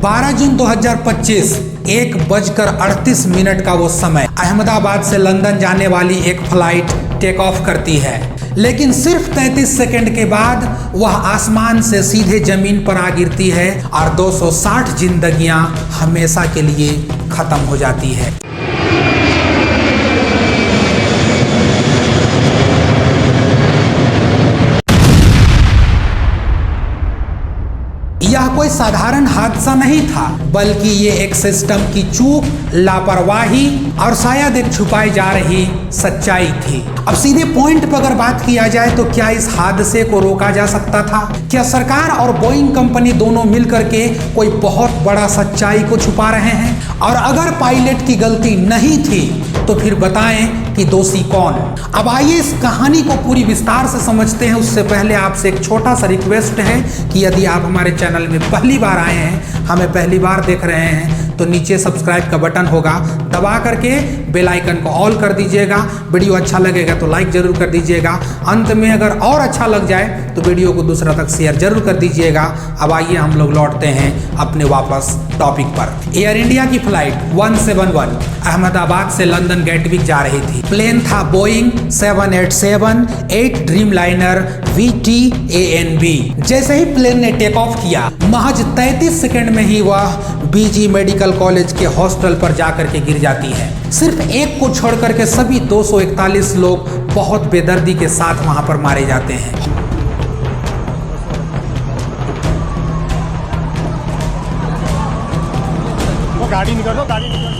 12 जून 2025 1:38 का वो समय, अहमदाबाद से लंदन जाने वाली एक फ्लाइट टेक ऑफ करती है, लेकिन सिर्फ 33 सेकंड के बाद वह आसमान से सीधे जमीन पर आ गिरती है और 260 जिंदगियां हमेशा के लिए खत्म हो जाती है। यह कोई साधारण हादसा नहीं था, बल्कि ये एक सिस्टम की चूक, लापरवाही और शायद एक छुपाई जा रही सच्चाई थी। अब सीधे पॉइंट पर अगर बात किया जाए तो क्या इस हादसे को रोका जा सकता था? क्या सरकार और बोइंग कंपनी दोनों मिलकर के कोई बहुत बड़ा सच्चाई को छुपा रहे हैं? और अगर पायलट की गलती नहीं थी तो फिर बताएं कि दोषी कौन? अब आइए इस कहानी को पूरी विस्तार से समझते हैं। उससे पहले आपसे एक छोटा सा रिक्वेस्ट है कि यदि आप हमारे चैनल में पहली बार आए हैं, हमें पहली बार देख रहे हैं, तो नीचे सब्सक्राइब का बटन होगा, दबा करके बेल आइकन को ऑल कर दीजिएगा। वीडियो अच्छा लगेगा तो लाइक जरूर कर दीजिएगा। अंत में अगर और अच्छा लग जाए तो वीडियो को दूसरा तक शेयर जरूर कर दीजिएगा। अब आइए हम लोग लौटते हैं अपने वापस टॉपिक पर। एयर इंडिया की फ्लाइट 171 अहमदाबाद से लंदन गेटविक जा रही थी। प्लेन था बोइंग 787-8 ड्रीमलाइनर VTANB। जैसे ही प्लेन ने टेक ऑफ किया, महज 33 सेकंड में ही वह BG मेडिकल कॉलेज के हॉस्टल पर जाकर के गिर जाती है। सिर्फ एक को छोड़ करके सभी 241 लोग बहुत बेदर्दी के साथ वहां पर मारे जाते हैं। गाड़ी निकाल दो, गाड़ी निकाल।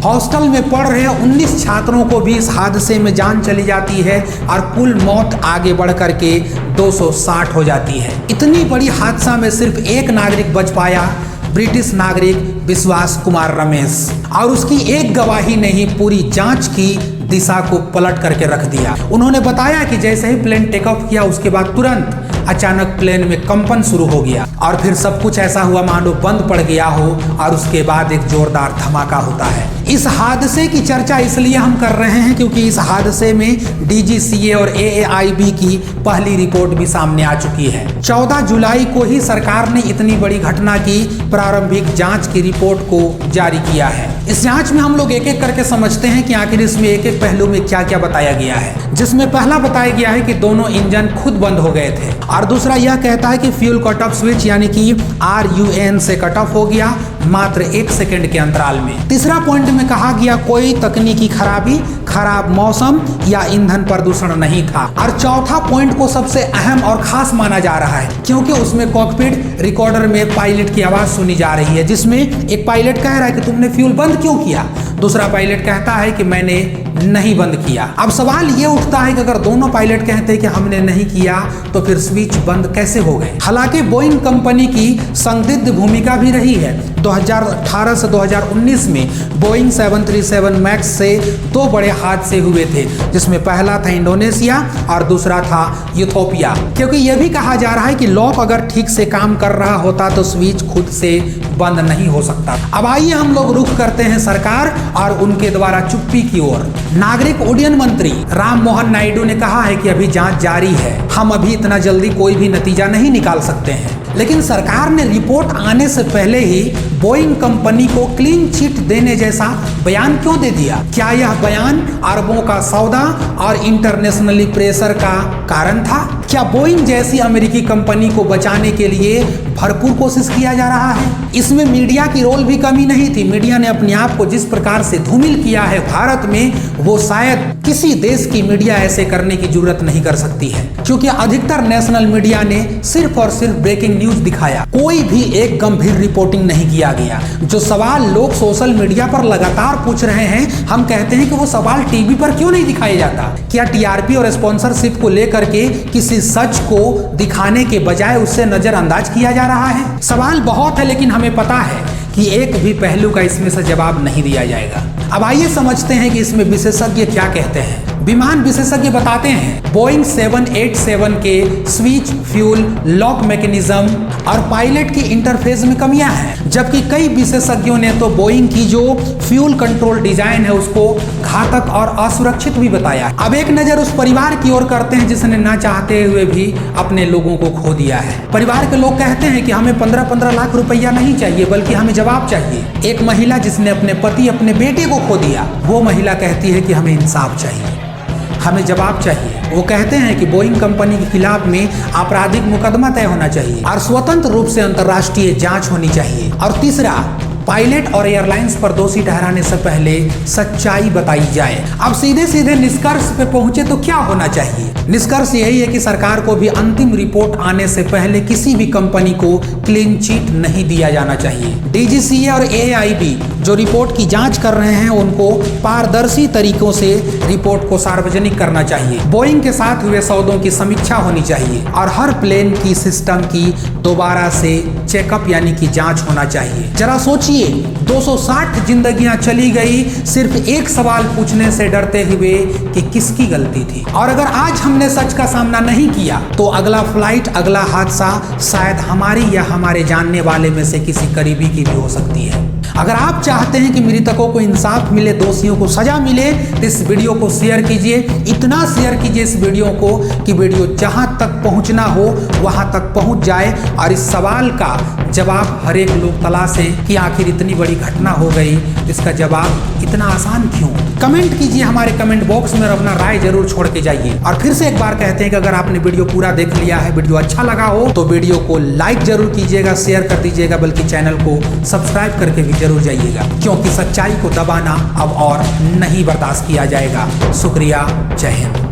हॉस्टल में पढ़ रहे 19 छात्रों को भी इस हादसे में जान चली जाती है और कुल मौत आगे बढ़ करके 260 हो जाती है। इतनी बड़ी हादसा में सिर्फ एक नागरिक बच पाया, ब्रिटिश नागरिक विश्वास कुमार रमेश, और उसकी एक गवाही ने ही पूरी जांच की दिशा को पलट करके रख दिया। उन्होंने बताया कि जैसे ही प्लेन टेक ऑफ किया उसके बाद तुरंत अचानक प्लेन में कंपन शुरू हो गया और फिर सब कुछ ऐसा हुआ मानो बंद पड़ गया हो, और उसके बाद एक जोरदार धमाका होता है। इस हादसे की चर्चा इसलिए हम कर रहे हैं क्योंकि इस हादसे में DGCA और AAIB की पहली रिपोर्ट भी सामने आ चुकी है। 14 जुलाई को ही सरकार ने इतनी बड़ी घटना की प्रारंभिक जांच की रिपोर्ट को जारी किया है। इस जांच में हम लोग एक एक करके समझते हैं कि आखिर इसमें एक एक पहलू में क्या क्या बताया गया है। जिसमें पहला बताया गया है कि दोनों इंजन खुद बंद हो गए थे, और दूसरा यह कहता है कि फ्यूल कट ऑफ स्विच यानी कि RUN से कट ऑफ हो गया मात्र 1 सेकंड के अंतराल में। तीसरा पॉइंट में कहा गया कोई तकनीकी खराबी, खराब मौसम या ईंधन प्रदूषण नहीं था। और चौथा पॉइंट को सबसे अहम और खास माना जा रहा है क्योंकि उसमें कॉकपिट रिकॉर्डर में पायलट की आवाज सुनी जा रही है, जिसमें एक पायलट कह रहा है कि तुमने फ्यूल बंद क्यों किया, दूसरा पायलट कहता है कि मैंने नहीं बंद किया। अब सवाल ये उठता है कि अगर दोनों पायलट कहते हैं कि हमने नहीं किया तो फिर स्विच बंद कैसे हो गए? हालांकि बोइंग कंपनी की संदिग्ध भूमिका भी रही है। 2018 से 2019 में बोइंग 737 मैक्स से 2 बड़े हादसे हुए थे, जिसमें पहला था इंडोनेशिया और दूसरा था यूथोपिया। क्योंकि यह भी कहा जा रहा है कि लॉक अगर ठीक से काम कर रहा होता तो स्विच खुद से बंद नहीं हो सकता। अब आइए हम लोग रुख करते हैं सरकार और उनके द्वारा चुप्पी की ओर। नागरिक उड्डयन मंत्री राम मोहन नायडू ने कहा है कि अभी जांच जारी है, हम अभी इतना जल्दी कोई भी नतीजा नहीं निकाल सकते हैं। लेकिन सरकार ने रिपोर्ट आने से पहले ही बोइंग कंपनी को क्लीन चिट देने जैसा बयान क्यों दे दिया? क्या यह बयान अरबों का सौदा और इंटरनेशनली प्रेशर का कारण था? क्या बोइंग जैसी अमेरिकी कंपनी को बचाने के लिए भरपूर कोशिश किया जा रहा है? इसमें मीडिया की रोल भी कमी नहीं थी। मीडिया ने अपने आप को जिस प्रकार से धूमिल किया है भारत में, वो शायद किसी देश की मीडिया ऐसे करने की जरूरत नहीं कर सकती है, क्योंकि अधिकतर नेशनल मीडिया ने सिर्फ और सिर्फ ब्रेकिंग न्यूज दिखाया, कोई भी एक गंभीर रिपोर्टिंग नहीं किया गया। जो सवाल लोग सोशल मीडिया पर लगातार पूछ रहे हैं, हम कहते हैं कि वो सवाल टीवी पर क्यों नहीं दिखाया जाता? क्या TRP और स्पॉन्सरशिप को लेकर के किसी सच को दिखाने के बजाय उससे नजरअंदाज किया जा रहा है? सवाल बहुत है, लेकिन हमें पता है कि एक भी पहलू का इसमें से जवाब नहीं दिया जाएगा। अब आइए समझते हैं कि इसमें विशेषज्ञ क्या कहते हैं। विमान विशेषज्ञ बताते हैं बोइंग 787 के स्विच, फ्यूल, लॉक मैकेनिज्म और पायलट की इंटरफेस में कमियां हैं। जबकि कई विशेषज्ञों ने तो बोइंग की जो फ्यूल कंट्रोल डिजाइन है उसको घातक और असुरक्षित भी बताया। अब एक नजर उस परिवार की ओर करते हैं जिसने ना चाहते हुए भी अपने लोगों को खो दिया है। परिवार के लोग कहते हैं कि हमें 15-15 लाख रुपया नहीं चाहिए, बल्कि हमें जवाब चाहिए। एक महिला जिसने अपने पति, अपने बेटे को खो दिया, वो महिला कहती है कि हमें इंसाफ चाहिए, हमें जवाब चाहिए। वो कहते हैं कि बोइंग कंपनी के खिलाफ में आपराधिक मुकदमा तय होना चाहिए और स्वतंत्र रूप से अंतर्राष्ट्रीय जांच होनी चाहिए। और तीसरा, पायलट और एयरलाइंस पर दोषी ठहराने से पहले सच्चाई बताई जाए। अब सीधे सीधे निष्कर्ष पे पहुंचे तो क्या होना चाहिए? निष्कर्ष यही है कि सरकार को भी अंतिम रिपोर्ट आने से पहले किसी भी कंपनी को क्लीन चिट नहीं दिया जाना चाहिए। डीजीसीए और एआईबी जो रिपोर्ट की जांच कर रहे हैं उनको पारदर्शी तरीकों से रिपोर्ट को सार्वजनिक करना चाहिए। बोइंग के साथ हुए सौदों की समीक्षा होनी चाहिए और हर प्लेन की सिस्टम की दोबारा से चेकअप यानी कि जांच होना चाहिए। जरा सोचिए, 260 जिंदगियां चली गई सिर्फ एक सवाल पूछने से डरते हुए कि किसकी गलती थी। और अगर आज हमने सच का सामना नहीं किया तो अगला फ्लाइट, अगला हादसा शायद हमारी या हमारे जानने वाले में से किसी करीबी की भी हो सकती है। अगर आप चाहते हैं कि मृतकों को इंसाफ मिले, दोषियों को सजा मिले, तो इस वीडियो को शेयर कीजिए। इतना शेयर कीजिए इस वीडियो को कि वीडियो जहां तक पहुंचना हो वहां तक पहुंच जाए और इस सवाल का जवाब हर एक लोग तलाशें कि आखिर इतनी बड़ी घटना हो गई, इसका जवाब इतना आसान क्यों? कमेंट कीजिए हमारे कमेंट बॉक्स में, अपना राय जरूर छोड़ के जाइए। और फिर से एक बार कहते हैं कि अगर आपने वीडियो पूरा देख लिया है, वीडियो अच्छा लगा हो तो वीडियो को लाइक जरूर कीजिएगा, शेयर कर दीजिएगा, बल्कि चैनल को सब्सक्राइब करके भी जरूर जाइएगा, क्योंकि सच्चाई को दबाना अब और नहीं बर्दाश्त किया जाएगा। शुक्रिया, जय हिंद।